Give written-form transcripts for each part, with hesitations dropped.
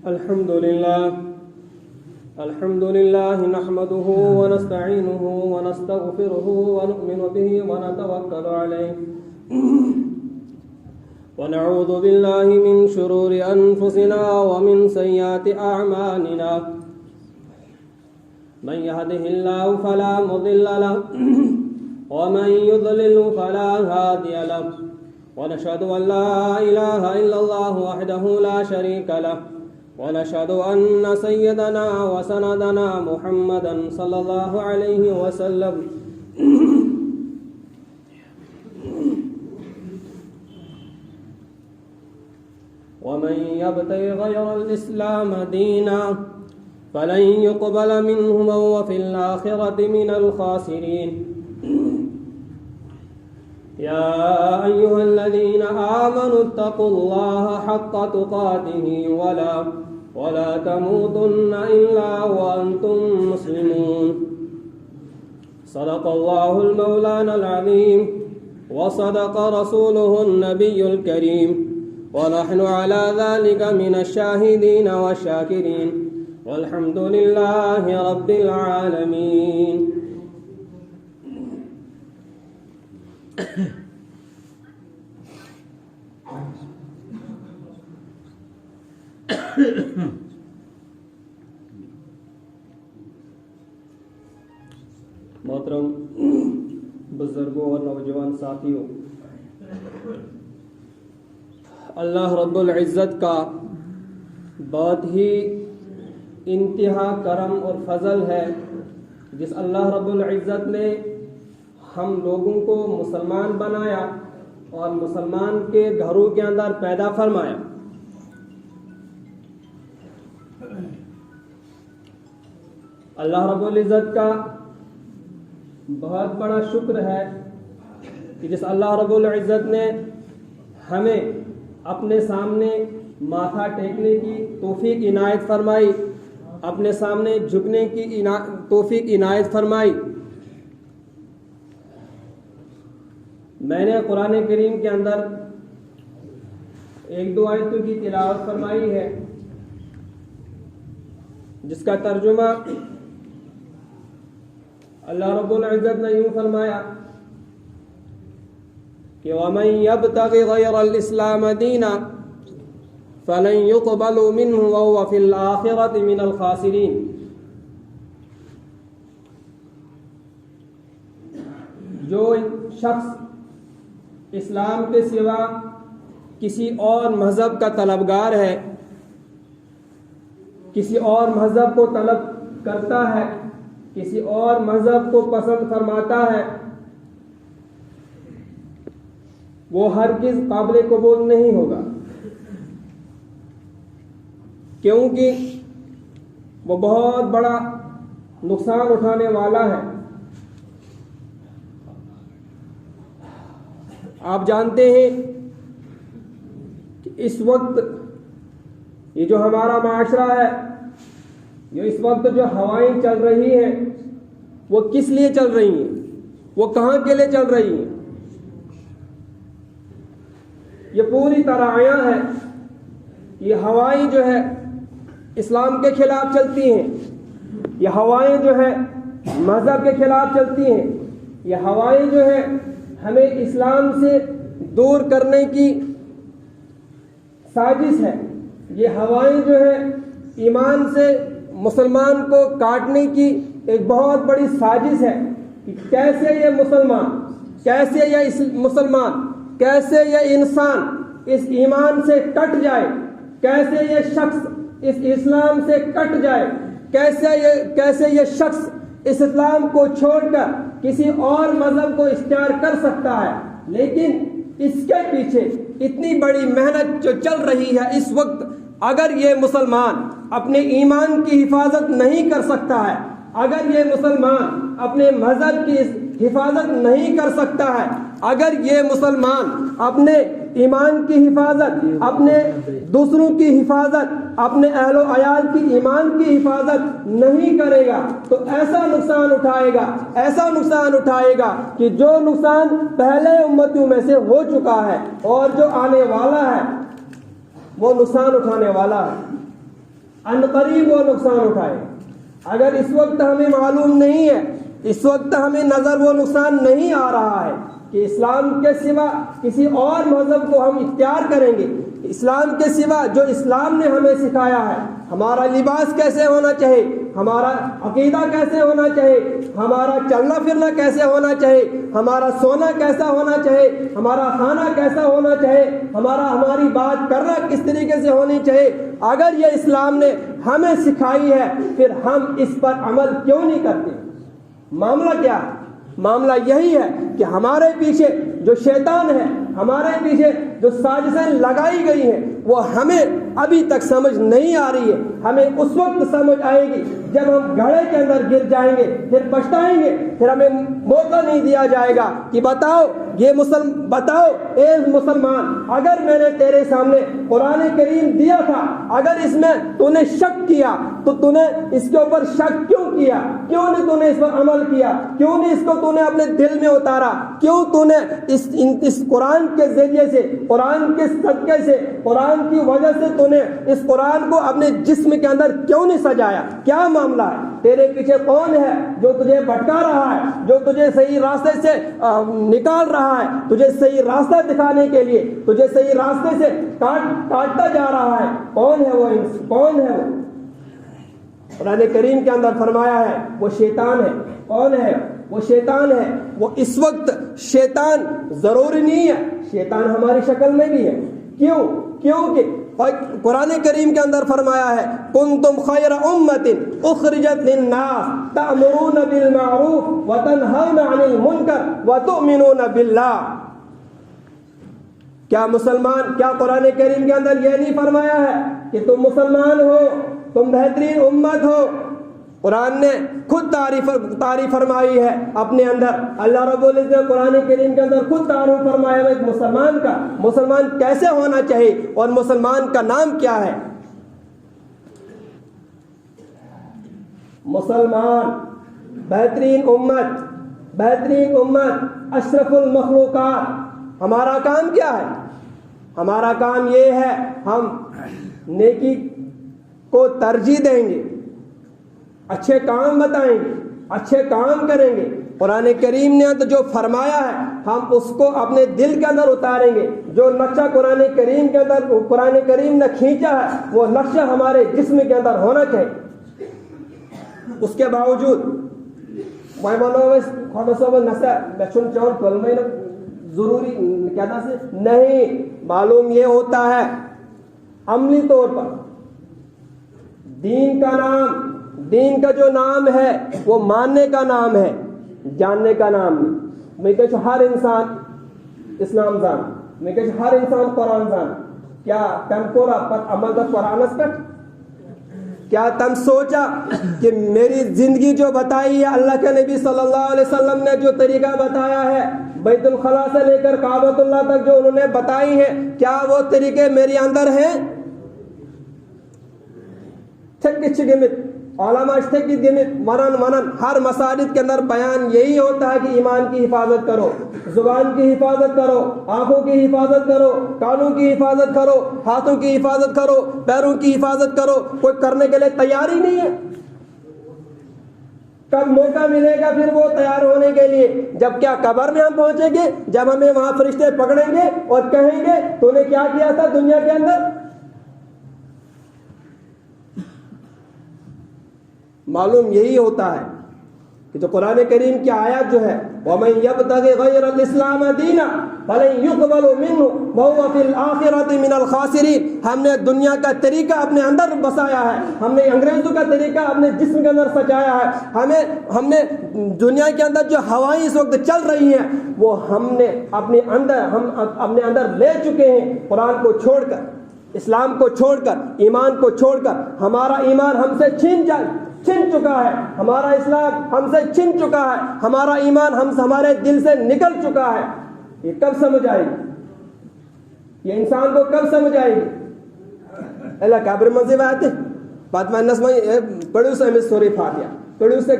الحمد لله نحمده ونستعينه ونستغفره ونؤمن به ونتوكل عليه ونعوذ بالله من شرور أنفسنا ومن سيئات أعمالنا من يهده الله فلا مضل له ومن يضلل فلا هادي له ونشهد أن لا إله إلا الله وحده لا شريك له ونشهد أن سيدنا وسندنا محمدا صلى الله عليه وسلم ومن يبتغي غير الإسلام دينا فلن يقبل منه وهو في الآخرة من الخاسرين يا أيها الذين آمنوا اتقوا الله حق تقاته ولا تموتن إلا وأنتم مسلمون صدق الله المولانا العظيم وصدق رسوله النبي الكريم ونحن على ذلك من الشاهدين والشاكرين والحمد لله رب العالمين. محترم بزرگوں اور نوجوان ساتھیوں، اللہ رب العزت کا بہت ہی انتہا کرم اور فضل ہے جس اللہ رب العزت نے ہم لوگوں کو مسلمان بنایا اور مسلمان کے گھروں کے اندر پیدا فرمایا۔ اللہ رب العزت کا بہت بڑا شکر ہے کہ جس اللہ رب العزت نے ہمیں اپنے سامنے ماتھا ٹیکنے کی توفیق عنایت فرمائی، اپنے سامنے جھکنے کی توفیق عنایت فرمائی۔ میں نے قرآن کریم کے اندر ایک دو آیتوں کی تلاوت فرمائی ہے جس کا ترجمہ اللہ رب العزت نے یوں فرمایا کہ وَمَن يَبْتَغِ غَيْرَ الْإِسْلَامَ دِينًا فَلَن يُقْبَلَ مِنْهُ وَهُوَ فِي الْآخِرَةِ مِنَ الْخَاسِرِينَ۔ جو شخص اسلام کے سوا کسی اور مذہب کا طلبگار ہے، کسی اور مذہب کو طلب کرتا ہے، کسی اور مذہب کو پسند فرماتا ہے، وہ ہرگز قابل قبول نہیں ہوگا، کیونکہ وہ بہت بڑا نقصان اٹھانے والا ہے۔ آپ جانتے ہیں کہ اس وقت یہ جو ہمارا معاشرہ ہے، یہ اس وقت جو ہوائیں چل رہی ہیں وہ کس لیے چل رہی ہیں، وہ کہاں کے لیے چل رہی ہیں؟ یہ پوری طرح آیا ہے، یہ ہوائیں جو ہے اسلام کے خلاف چلتی ہیں، یہ ہوائیں جو ہے مذہب کے خلاف چلتی ہیں، یہ ہوائیں جو ہے ہمیں اسلام سے دور کرنے کی سازش ہے، یہ ہوائیں جو ہے ایمان سے مسلمان کو کاٹنے کی ایک بہت بڑی سازش ہے کہ کیسے یہ انسان اس ایمان سے کٹ جائے، کیسے یہ شخص اس اسلام سے کٹ جائے، کیسے یہ شخص اس اسلام کو چھوڑ کر کسی اور مذہب کو اختیار کر سکتا ہے۔ لیکن اس کے پیچھے اتنی بڑی محنت جو چل رہی ہے اس وقت، اگر یہ مسلمان اپنے ایمان کی حفاظت نہیں کر سکتا ہے، اگر یہ مسلمان اپنے مذہب کی حفاظت نہیں کر سکتا ہے، اگر یہ مسلمان اپنے ایمان کی حفاظت، اپنے دوسروں کی حفاظت، اپنے اہل و عیال کی ایمان کی حفاظت نہیں کرے گا تو ایسا نقصان اٹھائے گا کہ جو نقصان پہلے امتوں میں سے ہو چکا ہے اور جو آنے والا ہے۔ وہ نقصان اٹھانے والا ہے، عنقریب وہ نقصان اٹھائے۔ اگر اس وقت ہمیں معلوم نہیں ہے، اس وقت ہمیں نظر وہ نقصان نہیں آ رہا ہے کہ اسلام کے سوا کسی اور مذہب کو ہم اختیار کریں گے، اسلام کے سوا جو اسلام نے ہمیں سکھایا ہے، ہمارا لباس کیسے ہونا چاہیے، ہمارا عقیدہ کیسے ہونا چاہیے، ہمارا چلنا پھرنا کیسے ہونا چاہیے، ہمارا سونا کیسا ہونا چاہیے، ہمارا کھانا کیسا ہونا چاہیے، ہماری بات کرنا کس طریقے سے ہونی چاہیے، اگر یہ اسلام نے ہمیں سکھائی ہے پھر ہم اس پر عمل کیوں نہیں کرتے؟ معاملہ کیا ہے؟ معاملہ یہی ہے کہ ہمارے پیچھے جو شیطان ہے، ہمارے پیچھے جو سازشیں لگائی گئی ہیں، وہ ہمیں ابھی تک سمجھ نہیں آ رہی ہے۔ ہمیں اس وقت سمجھ آئے گی جب ہم گھڑے کے اندر گر جائیں گے، پھر پچھتائیں گے، پھر ہمیں موقع نہیں دیا جائے گا کہ بتاؤ اے مسلمان، اگر میں نے تیرے سامنے قرآن کریم دیا تھا، اگر اس میں تو نے شک کیا تو تو نے اس کے اوپر شک کیوں کیا؟ کیوں نہیں تو نے اس پر عمل کیا؟ کیوں نہیں اس کو تو نے اپنے دل میں اتارا؟ کیوں تو نے اس قرآن کے ذریعے سے، قرآن کے صدقے سے، قرآن کی وجہ سے تو نے اس قرآن کو اپنے جسم کے اندر کیوں نہیں سجایا؟ کیا معاملہ ہے؟ تیرے پیچھے کون ہے جو تجھے بھٹکا رہا ہے، جو تجھے صحیح راستے سے نکال رہا ہے، تجھے صحیح راستہ دکھانے کے لیے، تجھے صحیح راستے سے کاٹتا جا رہا ہے؟ کون ہے وہ؟ کون ہے وہ؟ قرآن کریم کے اندر فرمایا ہے وہ شیطان ہے۔ کون ہے وہ؟ شیطان ہے۔ وہ اس وقت شیطان ضروری نہیں ہے، شیطان ہماری شکل میں بھی ہے۔ کیونکہ قرآن کریم کے اندر فرمایا ہے کنتم خیر امت اخرجت للناس تأمرون بالمعروف وتنہون عن المنکر وتؤمنون باللہ۔ کیا قرآن کریم کے اندر یہ نہیں فرمایا ہے کہ تم مسلمان ہو، تم بہترین امت ہو؟ قرآن نے خود تعریف فرمائی ہے اپنے اندر۔ اللہ رب العزت نے قرآن کریم کے اندر خود تعریف فرمایا ہے ایک مسلمان کا، مسلمان کیسے ہونا چاہیے اور مسلمان کا نام کیا ہے۔ مسلمان بہترین امت، اشرف المخلوقات۔ ہمارا کام کیا ہے؟ ہمارا کام یہ ہے ہم نیکی کو ترجیح دیں گے، اچھے کام بتائیں گے، اچھے کام کریں گے۔ قرآن کریم نے تو جو فرمایا ہے ہم اس کو اپنے دل کے اندر اتاریں گے۔ جو نقشہ قرآن کریم نے کھینچا ہے وہ نقشہ ہمارے جسم کے اندر ہونا چاہیے۔ اس کے باوجود ضروری کہنا سے نہیں، معلوم یہ ہوتا ہے عملی طور پر دین کا جو نام ہے وہ ماننے کا نام ہے، جاننے کا نام نہیں۔ میں کہوں ہر انسان اسلام جان، میں کہوں ہر انسان قرآن جان۔ کیا تم کورا پر عمل کا قرآن کٹ؟ کیا تم سوچا کہ میری زندگی جو بتائی ہے اللہ کے نبی صلی اللہ علیہ وسلم نے جو طریقہ بتایا ہے بیت الخلا سے لے کر کعبۃ اللہ تک جو انہوں نے بتائی ہیں، کیا وہ طریقے میرے اندر ہیں؟ علماء منن ہر مساجد کے اندر بیان یہی ہوتا ہے کہ ایمان کی حفاظت کرو، زبان کی حفاظت کرو، آنکھوں کی حفاظت کرو، کانوں کی حفاظت کرو، ہاتھوں کی حفاظت کرو، پیروں کی حفاظت کرو۔ کوئی کرنے کے لیے تیار ہی نہیں ہے۔ کب موقع ملے گا پھر وہ تیار ہونے کے لیے؟ جب کیا قبر میں ہم پہنچیں گے، جب ہمیں وہاں فرشتے پکڑیں گے اور کہیں گے تو نے کیا کیا تھا دنیا کے اندر؟ معلوم یہی ہوتا ہے کہ جو قرآن کریم کی آیات جو ہے وَمَن يَبْتَغِ غَيْرَ الْإِسْلَامَ دِينًا فَلَن يُقْبَلَ مِنْهُ وَهُوَ فِي الْآخِرَةِ مِنَ الْخَاسِرِينَ۔ ہم نے دنیا کا طریقہ اپنے اندر بسایا ہے، ہم نے انگریزوں کا طریقہ اپنے جسم کے اندر سجایا ہے، ہم نے دنیا کے اندر جو ہوائیں اس وقت چل رہی ہیں وہ ہم اپنے اندر لے چکے ہیں۔ قرآن کو چھوڑ کر، اسلام کو چھوڑ کر، ایمان کو چھوڑ کر، ہمارا ایمان ہم سے چھن چکا ہے، ہمارا اسلام ہم سے چھن چکا ہے، ہمارا ایمان ہمارے دل سے نکل چکا ہے۔ یہ کب سمجھ آئے گی؟ یہ انسان کو کب سمجھ آئے گی؟ اللہ کابر منصب آتے بات میں نسمہ پڑھو سے ہمیں سوری فاتحہ پڑھو سے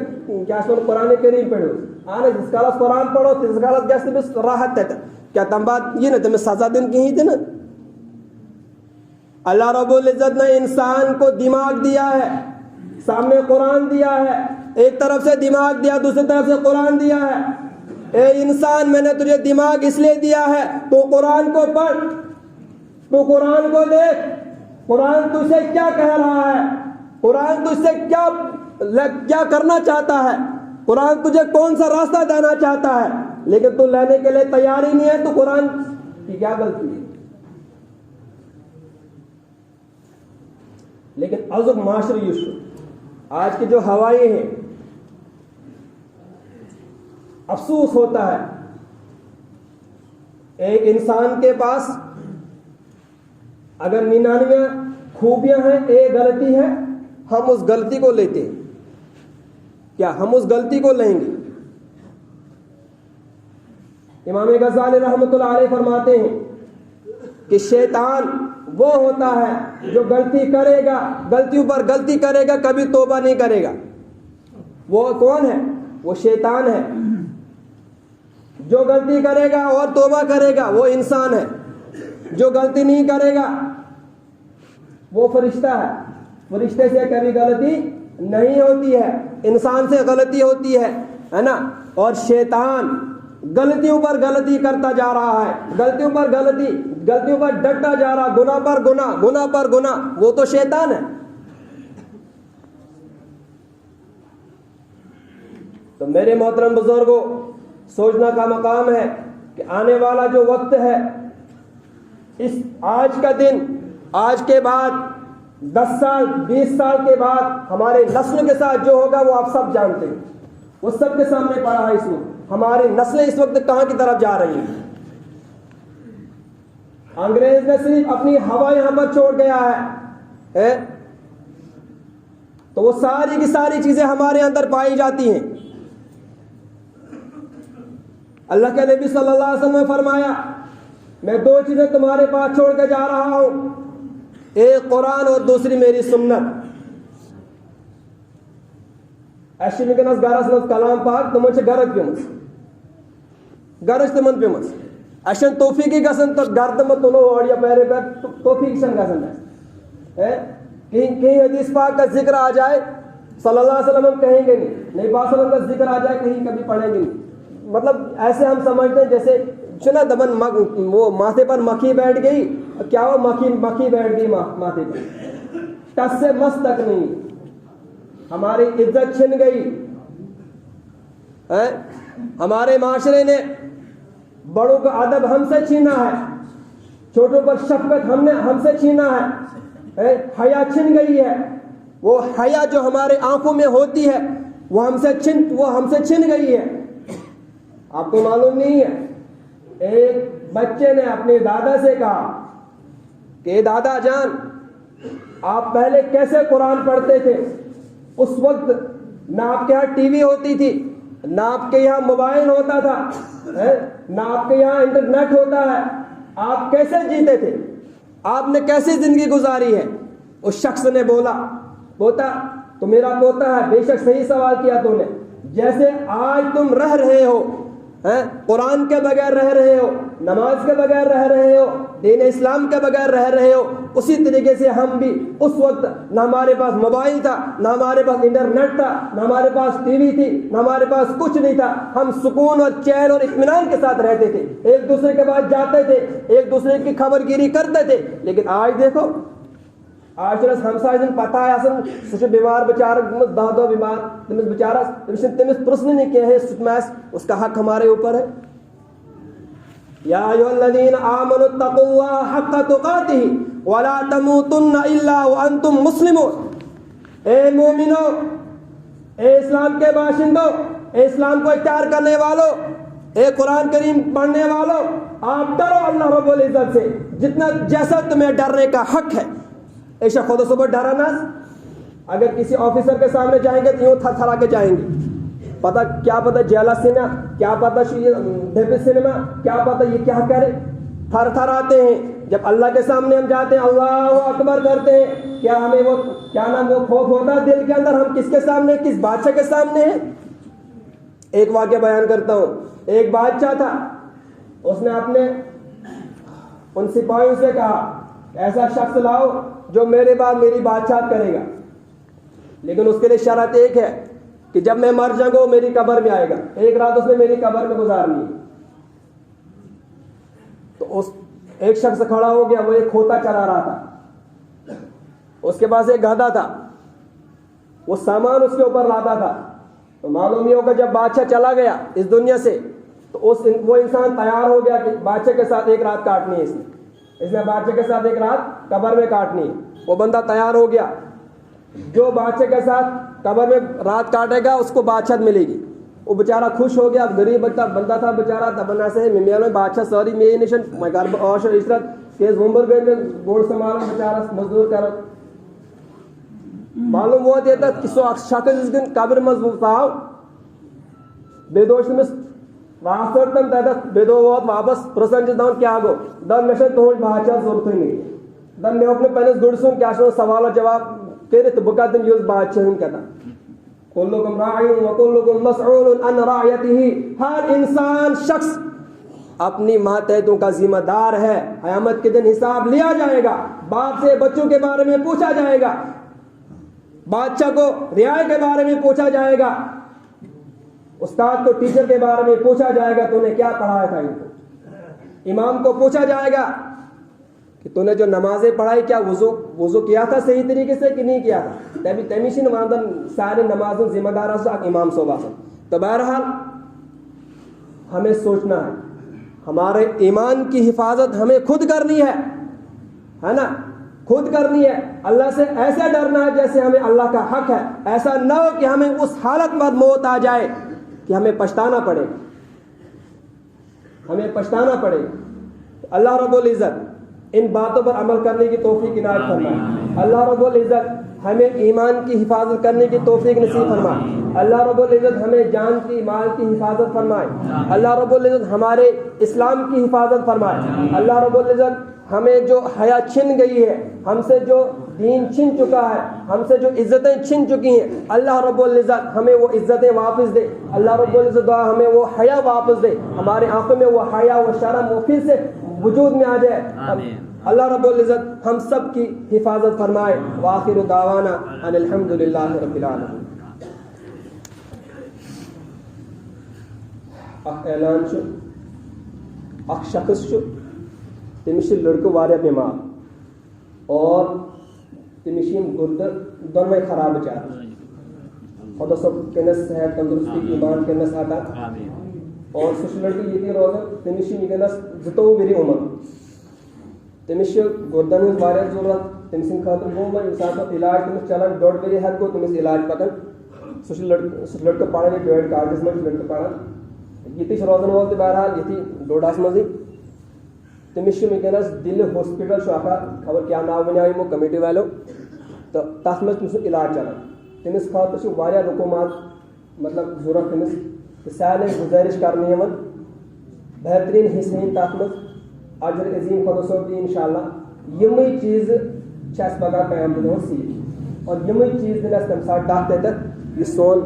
کیا سن قرآن کریم پڑھو آنے جس کالت قرآن پڑھو جس کالت گیستے بس راحت تیتا کیا تم بات یہ نا تمہیں سزا دن کی ہی تھی نا اللہ رب العزت نے انسان کو دماغ دیا ہے، سامنے قرآن دیا ہے، ایک طرف سے دماغ دیا، دوسری طرف سے قرآن دیا ہے۔ اے انسان، میں نے تجھے دماغ اس لیے دیا ہے تو قرآن کو پڑھ، تو قرآن کو دیکھ، قرآن تجھ سے کیا کہہ رہا ہے، قرآن تجھ سے کیا کرنا چاہتا ہے، قرآن تجھے کون سا راستہ دینا چاہتا ہے، لیکن تو لینے کے لیے تیار ہی نہیں ہے، تو قرآن کی کیا غلطی ہے؟ لیکن عزب معاشری یوسف، آج کی جو ہوائیں ہیں، افسوس ہوتا ہے ایک انسان کے پاس اگر 99 خوبیاں ہیں، ایک غلطی ہے، ہم اس غلطی کو لیتے ہیں۔ کیا ہم اس غلطی کو لیں گے؟ امام غزالی رحمۃ اللہ علیہ فرماتے ہیں کہ شیطان وہ ہوتا ہے جو غلطی کرے گا، غلطیوں پر غلطی کرے گا، کبھی توبہ نہیں کرے گا۔ وہ کون ہے؟ وہ شیطان ہے۔ جو غلطی کرے گا اور توبہ کرے گا وہ انسان ہے، جو غلطی نہیں کرے گا وہ فرشتہ ہے۔ فرشتے سے کبھی غلطی نہیں ہوتی ہے، انسان سے غلطی ہوتی ہے نا۔ اور شیطان غلطیوں پر غلطی کرتا جا رہا ہے، غلطیوں پر غلطی، غلطیوں پر ڈٹتا جا رہا، گناہ پر گناہ، گناہ پر گناہ، وہ تو شیطان ہے۔ تو میرے محترم بزرگوں، سوچنا کا مقام ہے کہ آنے والا جو وقت ہے، اس آج کا دن، آج کے بعد 10 سال 20 سال کے بعد ہمارے نسل کے ساتھ جو ہوگا وہ آپ سب جانتے ہیں، وہ سب کے سامنے پڑا ہے۔ اس وقت ہماری نسلیں اس وقت کہاں کی طرف جا رہی ہیں؟ انگریز نے صرف اپنی ہوا یہاں پر چھوڑ گیا ہے، تو وہ ساری کی ساری چیزیں ہمارے اندر پائی جاتی ہیں۔ اللہ کے نبی صلی اللہ علیہ وسلم نے فرمایا، میں 2 چیزیں تمہارے پاس چھوڑ کے جا رہا ہوں، ایک قرآن اور دوسری میری سنت۔ اَسہِ وٕنکٮ۪نس گرس منٛز کلام پاک، تِمن چھِ گرد پیمٕژ، گرج تِمن پیمٕژ۔ اَسہِ چھنہٕ توفیٖقٕے گژھان تو گردٕ مہ تُلو اور یپٲرۍ یپٲرۍ، توفیٖق چھنہٕ گژھان اَسہِ۔ کہیں حدیث پاک کا ذکر آ جائے صلی اللہ علیہ وسلم، ہم کہیں گے نہیں، نبی پاک صلی اللہ علیہ وسلم کا ذکر آ جائے کہیں، کبھی پڑھیں گے نہیں۔ مطلب ایسے ہم سمجھتے ہیں جیسے چنا دبن وہ ماتھے پر مکھی بیٹھ گئی، کیا وہ مکھی بیٹھ گئی ماتھے پر، ٹس سے مس تک نہیں، ہماری عزت چھن گئی۔ ہمارے معاشرے نے بڑوں کا ادب ہم سے چھینا ہے، چھوٹوں پر شفقت ہم سے چھینا ہے، حیا چھن گئی ہے۔ وہ حیا جو ہمارے آنکھوں میں ہوتی ہے وہ ہم سے چھن گئی ہے۔ آپ کو معلوم نہیں ہے، ایک بچے نے اپنے دادا سے کہا کہ دادا جان، آپ پہلے کیسے قرآن پڑھتے تھے؟ اس وقت نہ آپ کے یہاں ٹی وی ہوتی تھی، نہ آپ کے یہاں موبائل ہوتا تھا، نہ آپ کے یہاں انٹرنیٹ ہوتا ہے، آپ کیسے جیتے تھے؟ آپ نے کیسی زندگی گزاری ہے؟ اس شخص نے بولا، پوتا تو میرا پوتا ہے، بے شک صحیح سوال کیا تو نے، جیسے آج تم رہ رہے ہو، قرآن کے بغیر رہ رہے ہو، نماز کے بغیر رہ رہے ہو، دین اسلام کے بغیر رہ رہے ہو، اسی طریقے سے ہم بھی اس وقت نہ ہمارے پاس موبائل تھا، نہ ہمارے پاس انٹرنیٹ تھا، نہ ہمارے پاس ٹی وی تھی، نہ ہمارے پاس کچھ نہیں تھا، ہم سکون اور چین اور اطمینان کے ساتھ رہتے تھے، ایک دوسرے کے پاس جاتے تھے، ایک دوسرے کی خبر گیری کرتے تھے۔ لیکن آج دیکھو، آج ہمسائے پتہ ہے سہ بیمار بچار 10 بیمار، تمس بچارس تمس پرسن نہیں کیا ہے، اس کا حق ہمارے اوپر ہے۔ یا ایھا الذین آمنوا اتقوا اللہ حق تقاتہ ولا تموتن الا وانتم مسلمون۔ اے مومنو، اے اسلام کے باشندوں، اے اسلام کو اختیار کرنے والوں، اے قرآن کریم پڑھنے والوں، آپ ڈرو اللہ رب العزت سے جیسا تمہیں ڈرنے کا حق ہے۔ ایسا خود صبح ڈرانا، اگر کسی آفیسر کے سامنے جائیں گے تو یوں تھر تھرا کے جائیں گے، کیا پتہ جیلا سنیما، کیا پتہ ڈیوی سنیما، کیا پتہ یہ کیا کرے، تھر تھر آتے ہیں۔ جب اللہ کے سامنے ہم جاتے ہیں، اللہ اکبر کرتے ہیں، کیا ہمیں وہ کیا نام وہ خوف ہوتا ہے دل کے اندر، ہم کس کے سامنے، کس بادشاہ کے سامنے ہیں؟ ایک واقعہ بیان کرتا ہوں۔ ایک بادشاہ تھا، اس نے اپنے ان سپاہیوں سے کہا ایسا شخص لاؤ جو میرے بعد میری بادشاہت کرے گا، لیکن اس کے لیے شرط ایک ہے کہ جب میں مر جاؤں گا وہ میری قبر میں آئے گا، ایک رات اس نے میری قبر میں گزارنی ہے۔ تو اس ایک شخص کھڑا ہو گیا، وہ ایک کھوتا چلا رہا تھا، اس کے پاس ایک گدھا تھا، وہ سامان اس کے اوپر لاتا تھا۔ تو معلوم یہ ہوگا جب بادشاہ چلا گیا اس دنیا سے تو وہ انسان تیار ہو گیا کہ بادشاہ کے ساتھ ایک رات کاٹنی ہے، اس نے بادشاہ کے ساتھ ایک رات قبر میں کاٹنی ہے۔ وہ بندہ تیار ہو گیا، جو بادشاہ کے ساتھ قبر میں رات کاٹے گا اس کو بادشاہت ملے گی۔ وہ بیچارہ خوش ہو گیا، غریب بندہ تھا بیچارہ، تبنا سے میں بادشاہ سوری میں نشن میں گھر عوش عشرت تیز عمر گئے میں گوڑ سنبھالوں بیچارہ مزدور کرو۔ معلوم ووت یہ کہ سو شخص اس دن قبر مز آو بے دوش تمس واسطہ تم تتھ بے دو ووت واپس پرسن چھ دان کیا گو دن مے تہذ بادشاہ ضرورت نہیں دن مے ہوں پنس گڑ سن کیا سوال جواب کرت بہ کر دم یہ بادشاہ کتان کلکم راع وکلکم مسئول عن رعیتہ۔ ہر انسان شخص اپنی ماتحتوں کا ذمہ دار ہے۔ قیامت کے دن حساب لیا جائے گا، باپ سے بچوں کے بارے میں پوچھا جائے گا، بادشاہ کو رعایا کے بارے میں پوچھا جائے گا، استاد کو ٹیچر کے بارے میں پوچھا جائے گا تو نے کیا پڑھایا تھا ان کو، امام کو پوچھا جائے گا کہ تو نے جو نمازیں پڑھائی کیا وضو کیا تھا صحیح طریقے سے کہ نہیں کیا تھا، تمیشن واندن سارے نمازوں ذمہ دار امام صوبہ سے۔ تو بہرحال ہمیں سوچنا ہے، ہمارے ایمان کی حفاظت ہمیں خود کرنی ہے نا، خود کرنی ہے۔ اللہ سے ایسا ڈرنا ہے جیسے ہمیں اللہ کا حق ہے، ایسا نہ ہو کہ ہمیں اس حالت میں موت آ جائے کہ ہمیں پچھتانا پڑے، ہمیں پچھتانا پڑے۔ اللہ رب العزت ان باتوں پر عمل کرنے کی توفیق عنایت فرمائے۔ اللہ رب العزت ہمیں ایمان کی حفاظت کرنے کی توفیق نصیب فرمائے۔ اللہ رب العزت ہمیں جان کی مال کی حفاظت فرمائے۔ اللہ رب العزت ہمارے اسلام کی حفاظت فرمائے۔ اللہ رب العزت ہمیں جو حیا چھن گئی ہے، ہم سے جو دین چھن چکا ہے، ہم سے جو عزتیں چھن چکی ہیں، اللہ رب العزت ہمیں وہ عزتیں واپس دے۔ اللہ رب العزت دعا ہمیں وہ حیا واپس دے، ہمارے آنکھوں میں وہ حیا و شرم وہ پھر سے وجود میں آ جائے۔ اللہ رب العزت ہم سب کی حفاظت فرمائے۔ وآخر دعوانا ان الحمد للہ رب العالمین۔ اعلان اخ شخص تمس لڑکہ واریاہ بیمار اور تمس گردہ دونوے خراب بچار، خدا صاحب کنس صحت تندرستی ایمان کنس عطا، اور سہ لڑکہ یہ روزان تمس ونکس 22 ؤری عمر، تمس گردن ہز واریاہ ضرورت، تم سند خاطر گو وۄنۍ ییٚمہِ ساتہٕ علاج تمس چلان 1.5 ؤری ہیٚتھ گوٚو تمس علاج پکان، سہ لڑکہ پران یہ ڈیڈ کالجس منٛز لڑکہ پران، یہ روزن وول بہرحال یہ ڈوڈاس مزے، تمس ونکس دل ہاسپٹل اکھ خبر کیا ناو ونیو یمو کمیٹی والو، تو تر مز تم علاج چلان، تمس خاطر واریاہ رقومات مطلب ضرورت تمس، تو سارے گزارش کرنے بہترین حصہ ہن تر مز اجر عظیم خدا صوب دی انشاءاللہ۔ یمے چیز اس پگہ قیام دن سی اور یمے چیز دن تمہ سات ڈاک تتھ یہ سون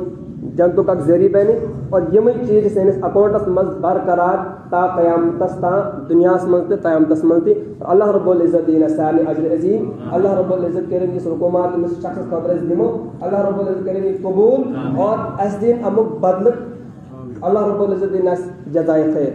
جنتک اک ذریعہ بنی، اور یمے چیز سنس اکاؤنٹس مز برقرار تا قیامتس تا دنیا مز تہ قیامتس مز تہ۔ اللہ رب العزت دین سارے اجر عظیم، اللہ رب العزت کرن اس رقومات امس شخص خاطر دمو، اللہ رب العزت کرن یہ قبول اور اس دین امیک بدل، اللہ رب العزت دین اس جزائے خیر۔